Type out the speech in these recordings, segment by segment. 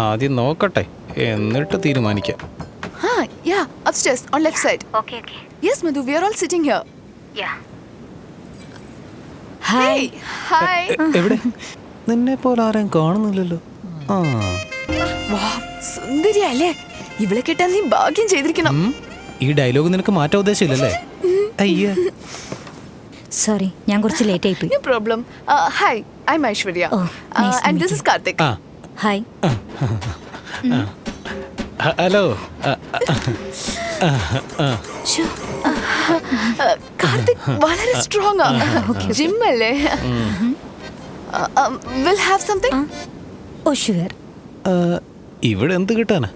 ആദ്യം നോക്കട്ടെ എന്നിട്ട് തീരുമാനിക്കാം. Yeah, upstairs on left side. Okay. Yes, Madhu, we are all sitting here. Yeah. Hey, hi. എവിടെ? നിന്നെ പോലെ ആരെയും കാണുന്നില്ലല്ലോ. Wow, സുന്ദരിയല്ലേ? ഇവളെ കിട്ടാൻ നീ ഭാഗ്യം ചെയ്തിരിക്കണം. ഈ ഡയലോഗ് നിനക്ക് മാറ്റാൻ ഉദ്ദേശമില്ലല്ലേ? അയ്യ. സോറി, ഞാൻ കുറച്ച് ലേറ്റ് ആയി പോയി. No problem. Hi, I'm Aishwarya. Oh, nice to and meet this you. is Karthik. Hi. Hello. Karthik വളരെ സ്ട്രോങ് ആ. ജിം അല്ലേ? Will have something? Oh sure. ഇവിടെ എന്ത് കിട്ടാനാ?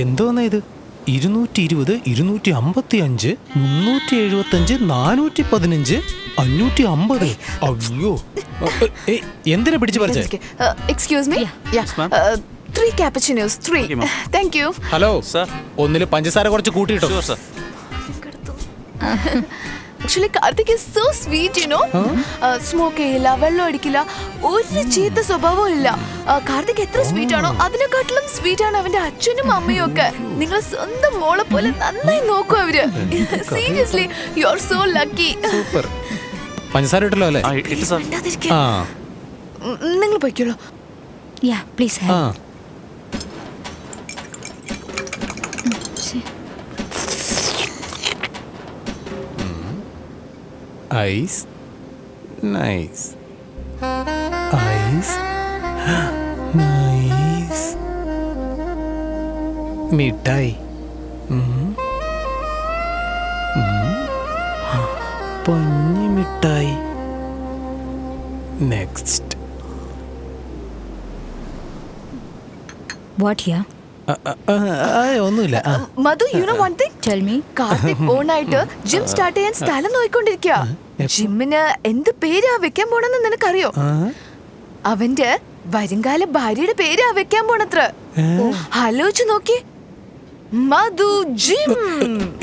എന്തോന്നാ ഇത്? 220, 255, 375, 415, 550. അയ്യോ, എന്തിനാ പിടിച്ചു പറിച്ചേ? Excuse me? Yeah. 3 cappuccinos. 3. Thank you. Hello sir, ഒന്നില് പഞ്ചസാര കുറച്ച് കൂട്ടിയിട്ടോ. Actually, Karthik is so sweet, you know. Smoke ചെയ്യില്ല, വെള്ളം അടിക്കില്ല, ഒരു ചീത്ത സ്വഭാവവും ഇല്ല. കാർത്തിക് എത്ര സ്വീറ്റ് ആണോ അതിനെക്കാട്ടിലും സ്വീറ്റ് ആണ് അവന്റെ അച്ഛനും അമ്മയും ഒക്കെ. നിങ്ങൾ സ്വന്തം മോളെ പോലെ നന്നായി നോക്കും അവര്. Seriously, you are so lucky. Super. പഞ്ചസാര ഇട്ടല്ലോ അല്ലേ? നിങ്ങൾ പോയിക്കോളൂ. Ya please have. Ice nice, ice nice. മിഠായി, പഞ്ഞി മിഠായി. നെക്സ്റ്റ്. What ya? ഒന്നുമില്ല. Madhu, you know one thing? Tell me. Karthik ഓണായിട്ട് ജിം സ്റ്റാർട്ട് ചെയ്യാൻ സ്ഥലം നോക്കിക്കൊണ്ടിരിക്കുക. ജിമ്മിന് എന്ത് പേരാ വെക്കാൻ പോണെന്ന് നിനക്കറിയോ? അവന്റെ വരുംകാല ഭാര്യയുടെ പേരാ വെക്കാൻ പോണത്ര. ആലോചിച്ച് നോക്കി. മധു ജിം.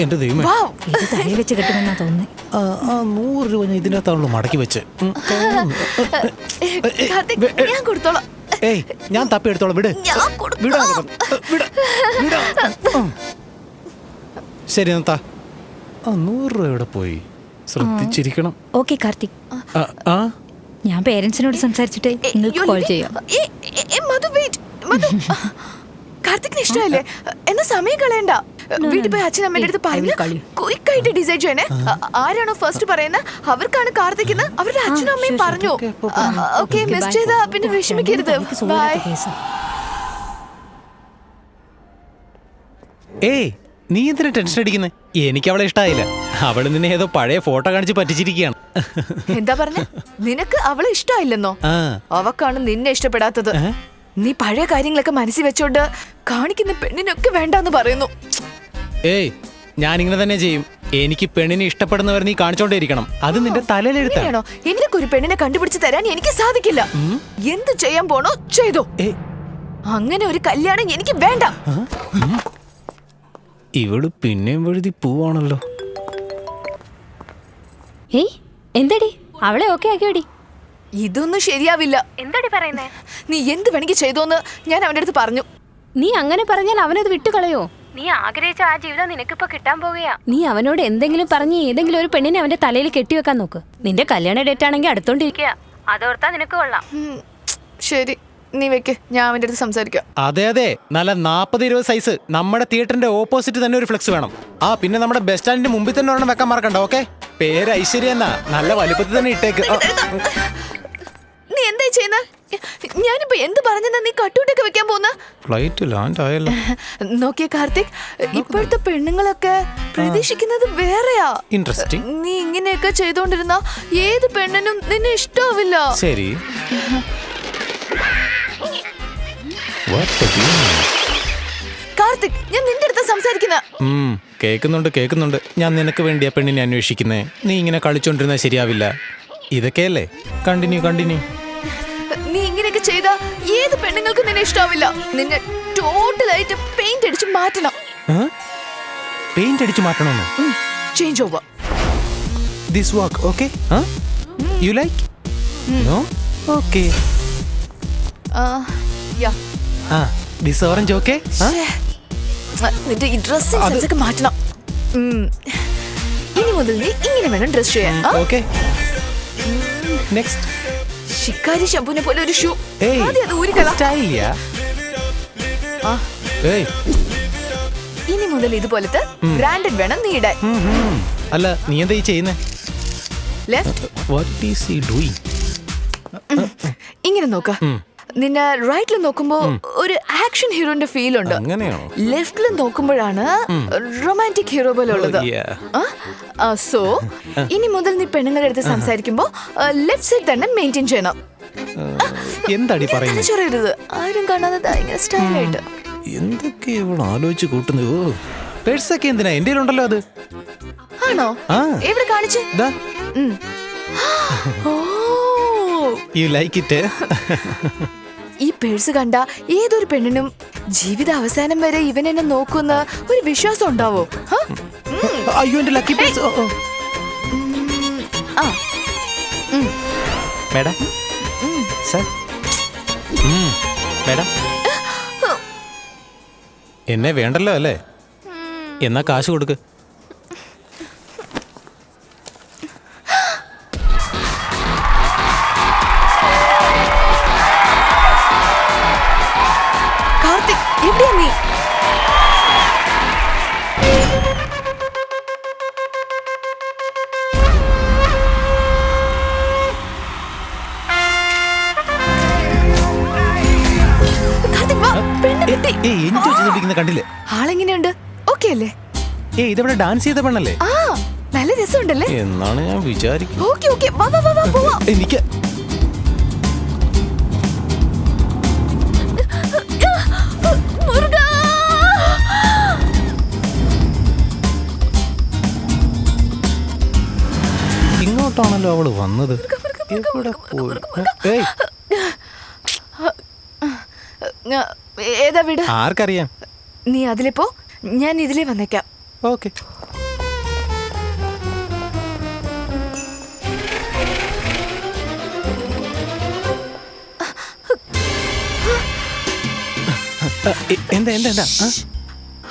എന്റെ ദൈവമേ, ഇത് തലയിൽ വെച്ച് കിട്ടുമെന്നാ തോന്നുന്നേ. 100 രൂപ ഞാൻ ഇതിനകത്താണല്ലോ മടക്കി വെച്ച്. കാർത്തിക്, ഞാൻ കൊടുത്തോളാം. ഏയ്, ഞാൻ തപ്പി എടുത്തോളാം. വിട്. ശരി, എന്താ 100 രൂപ എവിടെ പോയി? ശ്രദ്ധിച്ചിരിക്കണം. ഓക്കെ കാർത്തിക്, ഞാൻ പേരൻസിനോട് സംസാരിച്ചിട്ട് നിങ്ങൾക്ക് കോൾ ചെയ്യാം. മധു വെയിറ്റ്. മധു, കാർത്തിക്കിന് ഇഷ്ടമല്ലേ? എന്നാ സമയം കളയണ്ട. വീട്ടിൽ പോയി അച്ഛനമ്മേന്റെ അടുത്ത് പറഞ്ഞു ക്വിക്കായിട്ട് ഡിസൈഡ് ചെയ്യണേ. ആരാണോ ഫസ്റ്റ് പറയുന്നത് അവർക്കാണ് കാർത്തിക് എന്ന് അവരുടെ അച്ഛനും അമ്മയും പറഞ്ഞു. ഓക്കെ, മിസ് ചെയ്താ പിന്നെ വിഷമിക്കരുത്. ബൈ. ഏയ്, നീ എന്തിനാ ടെൻഷൻ അടിക്കുന്നത്? എനിക്ക് അവളെ ഇഷ്ടമായില്ല. അവള് നിന്നെ ഏതോ പഴയ ഫോട്ടോ കാണിച്ച് പറ്റിച്ചിരിക്കുകയാണ്. എന്താ പറഞ്ഞ? നിനക്ക് അവളെ ഇഷ്ടമായില്ലെന്നോ? അവക്കാണ് നിന്നെ ഇഷ്ടപ്പെടാത്തത്. നീ പഴയ കാര്യങ്ങളൊക്കെ മനസ്സിൽ വെച്ചോണ്ട് കാണിക്കുന്ന പെണ്ണിനൊക്കെ വേണ്ടെന്ന് പറയുന്നു. ഏയ്, ഞാനിങ്ങനെ തന്നെ ചെയ്യും. എനിക്ക് പെണ്ണിനെ ഇഷ്ടപ്പെടുന്നവർ നീ കാണിച്ചോണ്ടേയിരിക്കണം. അത് നിന്റെ തലയിലെഴുത്താണോ? എനിക്കൊരു പെണ്ണിനെ കണ്ടുപിടിച്ച് തരാൻ എനിക്ക് സാധിക്കില്ല. എന്ത് ചെയ്യാൻ പോണോ ചെയ്തോ. അങ്ങനെ ഒരു കല്യാണം എനിക്ക് വേണ്ട. ഇവള് പിന്നെയും വഴുതി പോവാണല്ലോ. ഏയ്, എന്താടി അവളെ ഓക്കെ ആക്കിയോടി? ഇതൊന്നും ശരിയാവില്ല. എന്താടി പറയുന്നേ? നീ എന്ത് വേണമെങ്കിൽ ചെയ്തോന്ന് ഞാൻ അവന്റെ അടുത്ത് പറഞ്ഞു. നീ അങ്ങനെ പറഞ്ഞാൽ അവനത് വിട്ടുകളയോ? നീ ആഗ്രഹിച്ച ആ ജീവിതം നിനക്കിപ്പോ കിട്ടാൻ പോകുകയാ. നീ അവനോട് എന്തെങ്കിലും പറഞ്ഞ് ഏതെങ്കിലും ഒരു പെണ്ണിനെ അവന്റെ തലയിൽ കെട്ടിവെക്കാൻ നോക്ക്. നിന്റെ കല്യാണ ഡേറ്റ് ആണെങ്കിൽ അടുത്തോണ്ടിരിക്കുക. അതോർത്താ നിനക്ക് കൊള്ളാം. ശരി, നീ വെക്ക്, ഞാൻ അവന്റെ അടുത്ത് സംസാരിക്കാം. അതെ, നല്ല 40-20 സൈസ് നമ്മുടെ തിയേറ്ററിന്റെ ഓപ്പോസിറ്റ് തന്നെ ഒരു ഫ്ലെക്സ് വേണം. പിന്നെ നമ്മുടെ ബസ് സ്റ്റാൻഡിന്റെ മുമ്പിൽ തന്നെ ഒരെണ്ണം വെക്കാൻ മറക്കണ്ട. ഓക്കെ, പേര് ഐശ്വര്യ എന്നാ. നല്ല വലുപ്പത്തിൽ തന്നെ ഇട്ടേക്ക്. നീ എന്തായി ചെയ്യുന്ന? ഞാനിപ്പോ എന്ത് പറഞ്ഞാ നീ കട്ടൂട്ടൊക്കെ വെക്കാൻ പോകുന്ന? ഫ്ലൈറ്റ് ലാൻഡ് ആയല്ലോ. നോക്കിയ കാർത്തിക്, ഇപ്പോഴത്തെ പെണ്ണുങ്ങളൊക്കെ പ്രതീക്ഷിക്കുന്നത് വേറെയാ. ഇൻട്രസ്റ്റിംഗ്. നീ ഇങ്ങനെയൊക്കെ ചെയ്തോണ്ടിരുന്ന ഏത് പെണ്ണിനും നിന്നെ ഇഷ്ടാവില്ല. ശരി. കാർത്തിക്, ഞാൻ നിന്റെ അടുത്ത് സംസാരിക്കുന്ന. കേൾക്കുന്നുണ്ട്. ഞാൻ നിനക്ക് വേണ്ടിയാ പെണ്ണിനെ അന്വേഷിക്കുന്നേ. നീ ഇങ്ങനെ കളിച്ചോണ്ടിരുന്നാ ശരിയാവില്ല. ഇതൊക്കെയല്ലേ. കണ്ടിന്യൂ. നീ ഇങ്ങനെയൊക്കെ ചെയ്താ ഏത് പെണ്ണുങ്ങൾക്കും നിന്നെ ഇഷ്ടാവില്ല. നിന്നെ ടോട്ടലായിട്ട് പെയിന്റ് അടിച്ച് മാറ്റണം. പെയിന്റ് അടിച്ച് മാറ്റണമെന്നോ? Change over. This work okay? You like? No? Okay. Ya this orange okay? നിന്റെ ഈ ഡ്രസ്സിംഗ് സെൻസ് ഒക്കെ മാറ്റണം. ഇനി മുതൽ നീ ഇങ്ങനെ വേണം ഡ്രസ് ചെയ്യാൻ. ഓക്കെ. നെക്സ്റ്റ്. ശിക്കാരി ശംഭുവിനെ പോലെ ഒരു ഷൂ. ഇനി മുതൽ ഇതുപോലത്തെ ബ്രാൻഡഡ് വേണം നീ ഇടാൻ. അല്ല നീ എന്താ ഈ ചെയ്യുന്നേ? Left. What is he doing? ഇങ്ങനെ നോക്ക. നിന്നെ റൈറ്റിൽ നോക്കുമ്പോ ഒരു ആക്ഷൻ ഹീറോന്റെ ഫീൽ ഉണ്ട്. ലെഫ്റ്റിൽ നോക്കുമ്പോഴാണ് റൊമാൻറ്റിക് ഹീറോ പോലെ ഉള്ളത്. സോ ഇനി മുതൽ നീ പെണ്ണുങ്ങളുടെ അടുത്ത് സംസാരിക്കുമ്പോ ലെഫ്റ്റ് സൈഡ് തന്നെ മെയിൻറ്റെയിൻ ചെയ്യണം. എന്താടി പറയുന്നത്? ആരും കാണാതെ ഇങ്ങനെ സ്റ്റൈലായിട്ട്. എന്തൊക്കെ ആലോചിച്ച് കൂട്ടുന്നത്? പേഴ്സൊക്കെ എന്തിനാ? എന്റെ ഉണ്ടല്ലോ അത്. ആണോ? എവിടെ കാണിച്ചു? You like it? ഈ പേഴ്സ് കണ്ട ഏതൊരു പെണ്ണിനും ജീവിത അവസാനം വരെ ഇവൻ എന്നെ നോക്കുന്ന ഒരു വിശ്വാസം ഉണ്ടാവോ? അയ്യോ എന്റെ lucky purse. Madam sir, madam എന്നെ വേണ്ടല്ലോ അല്ലേ? എന്നാ കാശ് കൊടുക്ക്. എവിടെയാ നീ? കണ്ടില്ലേ? ആളെങ്ങനെയുണ്ട്? ഓക്കെ അല്ലേ? ഇതവിടെ ഡാൻസ് ചെയ്ത പെണ്ണല്ലേ? നല്ല രസമുണ്ടല്ലേ എന്നാണ് ഞാൻ വിചാരിക്കുന്നത്. ഓക്കെ ഓക്കെ, വാ വാ വാ പോവാ. എനിക്ക് ഇങ്ങോട്ടാണല്ലോ അവള് വന്നത്. എവിടെ പോയി? ഏതാ വീട്? ആർക്കറിയാം? നീ അതിലെ പോ, ഞാൻ ഇതിലേ വന്നേക്കാം. ഓക്കെ. എന്താ എന്താ എന്താ?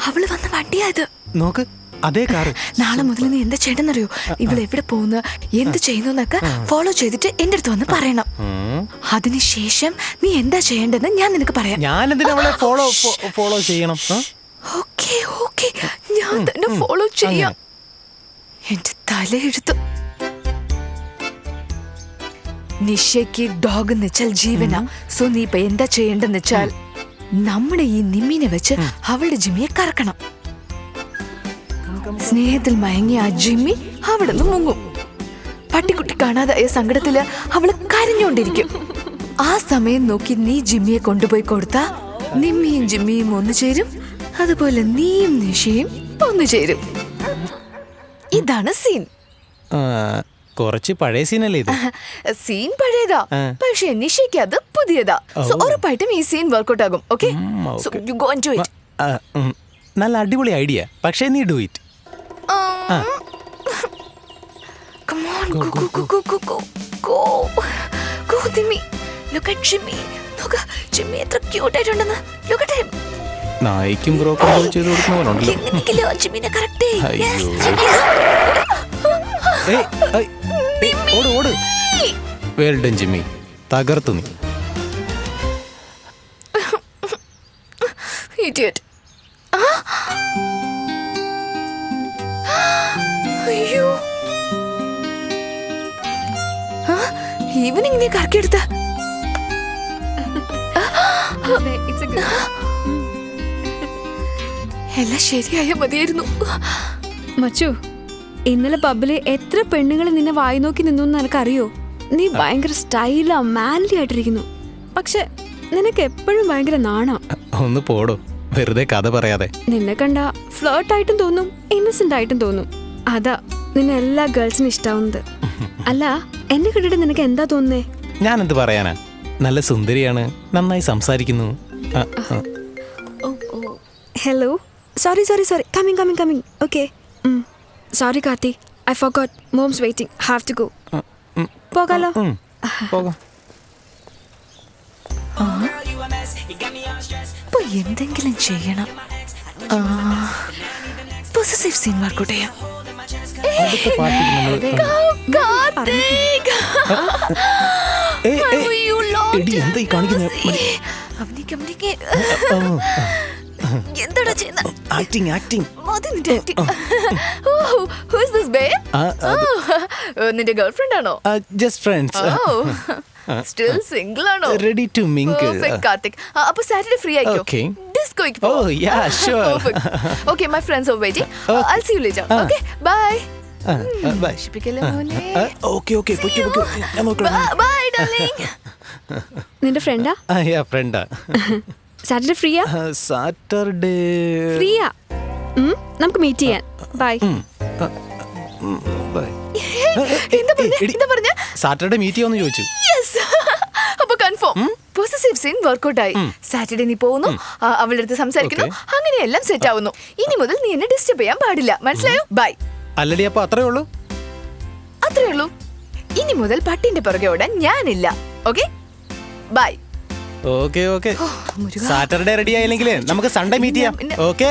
അവള് വന്ന വണ്ടിയായത്. നോക്ക്, അതേ കാറ്. നാളെ മുതൽ നീ എന്താ ചെയ്യണമെന്നറിയോ? ഇവള് എവിടെ പോകുന്നു, എന്ത് ചെയ്യുന്നു എന്നൊക്കെ ഫോളോ ചെയ്തിട്ട് എന്റെ അടുത്ത് വന്ന് പറയണം. അതിനുശേഷം നീ എന്താ ചെയ്യേണ്ടതെന്ന് ഞാൻ നിനക്ക് പറയാം. ഞാൻ എന്തിനാ അവളെ ഫോളോ ചെയ്യണം? ഓക്കെ ഓക്കെ, ഞാൻ തന്നെ ഫോളോ ചെയ്യാം. എന്റെ തലയെടുത്തു. നിഷയ്ക്ക് ഡോഗ് എന്ന് വെച്ചാൽ ജീവനാ. സോ നീ ഇപ്പൊ എന്താ ചെയ്യേണ്ടെന്ന് വെച്ചാൽ നമ്മുടെ ഈ നിമ്മിനെ വെച്ച് അവളുടെ ജിമ്മിയെ കറക്കണം. സ്നേഹത്തിൽ മയങ്ങിയ ആ ജിമ്മി അവിടെ നിന്ന് മുങ്ങും. പട്ടിക്കുട്ടി കാണാതായ സങ്കടത്തില് അവള് കരഞ്ഞോണ്ടിരിക്കും. ആ സമയം നോക്കി നീ ജിമ്മിയെ കൊണ്ടുപോയി കൊടുത്താ നിമ്മിയും ജിമ്മിയും ഒന്നു ചേരും. അതുപോലെ നീയും നിഷയും ഒന്നു ചേരും. ഇതാണ് സീൻ. കുറച്ച് പഴയ സീനല്ലേ ഇത്? സീൻ പഴയതാ, പക്ഷേ നിഷയ്ക്ക് അത് പുതിയതാ. സോ ഉറപ്പായിട്ടും ഈ സീൻ വർക്ക്ഔട്ട് ആകും. Okay, so you go and do it. നല്ല അടിപൊളി ഐഡിയ, പക്ഷേ നീ do it. Come on, go. Go, Jimmy. Look at Jimmy. Look, Jimmy എത്ര ക്യൂട്ട് ആയിട്ടുണ്ടെന്ന്. Look at him. നായിക്കും ബ്രോക്കർ ചെയ്തു കൊടുക്കുന്നവരുണ്ടല്ലോ. ജിമ്മിനെ കറക്റ്റ്. ഓട്. വെൽ ഡൺ ജിമ്മി, തകർത്തു നീ. Idiot. അയ്യോ, ഈവനിങ് നീ കറക്കിയെടുത്ത. എല്ലാം ശരിയായ മതിയായിരുന്നു. മച്ചു, ഇന്നലെ പബ്ബില് എത്ര പെണ്ണുങ്ങൾ നിന്നെ വായി നോക്കി നിന്നു നിനക്കറിയോ? നീ ഭയങ്കര സ്റ്റൈലാ, മാൻലി ആയിട്ടിരിക്കുന്നു. പക്ഷെ നിനക്ക് എപ്പോഴും ഭയങ്കര നാണാ. ഒന്ന് പോടോ, വെറുതെ കഥ പറയാതെ. നിന്നെ കണ്ട ഫ്ലേർട്ട് ആയിട്ടും തോന്നും, ഇന്നസെന്റ് ആയിട്ടും തോന്നും. അതാ നിന്നെ എല്ലാ ഗേൾസിനും ഇഷ്ടാവുന്നത്. അല്ല, എന്നെ കണ്ടിട്ട് നിനക്ക് എന്താ തോന്നുന്നേ? ഞാൻ എന്ത് പറയാനാ, നല്ല സുന്ദരിയാണ്, നന്നായി സംസാരിക്കുന്നു. Hello, sorry coming. Okay, sorry Karthi, I forgot. Moms waiting, have to go. പോകാലോ? പോകാം. ഇപ്പൊ എന്തെങ്കിലും ചെയ്യണം. പൊസസീവ് സീൻ വർക്കൗട്ട് ചെയ്യാം. അടുത്ത പാർട്ടിക്ക് നമ്മള് കാർത്തിക്! You long എടി, എന്താ ഈ കാണിക്കുന്നെ? അവനിക്ക് എന്താടാ ചെയ്യുന്ന? ആക്ടിങ് മതി നിന്റെ acting. Oh, who is this babe? നിന്റെ ഗേൾഫ്രണ്ട് ആണോ? Just friends. സ്റ്റിൽ സിംഗിൾ ആണോ? Ready to mingle. Perfect, Karthik. അപ്പൊ സാറ്റർഡേ ഫ്രീ ആയിക്കോ. Okay. ഡിസ്കോയ്ക്ക് Oh, yeah, sure. Okay, my friends are waiting. I'll see you later. Okay, bye. Bye. നശിപ്പിക്കല്ലേ മോനെ. Okay പൊയ്ക്കോ. ഞാൻ നോക്കാം. Bye, darling. നിന്റെ ഫ്രണ്ടാ? ഫ്രണ്ടാ. സാറ്റർഡേ ഫ്രീയാ? സാറ്റർഡേ ഫ്രീയാ. നമുക്ക് മീറ്റ് ചെയ്യാൻ. ബൈ. എന്താ പറഞ്ഞ? സാറ്റർഡേ മീറ്റ് ചെയ്യാന്ന് ചോദിച്ചു. Yes. അപ്പൊ കൺഫേം. പൊസസീവ് സീൻ വർക്കൗട്ട് ആയി. സാറ്റർഡേ നീ പോകുന്നു, അവളുടെ അടുത്ത് സംസാരിക്കുന്നു, അങ്ങനെയെല്ലാം സെറ്റ് ആവുന്നു. ഇനി മുതൽ നീ എന്നെ ഡിസ്റ്റർബ് ചെയ്യാൻ പാടില്ല. മനസ്സിലായോ? ബൈ. അല്ലടി, അപ്പൊ അത്രേ ഉള്ളൂ? അത്രേ ഉള്ളൂ. ഇനി മുതൽ പട്ടിന്റെ പുറകെ ഓടാൻ ഞാനില്ല. Okay, bye. Okay Saturday ready ആയില്ലെങ്കിൽ നമുക്ക് സൺഡേ മീറ്റ് ചെയ്യാം. ഓക്കെ.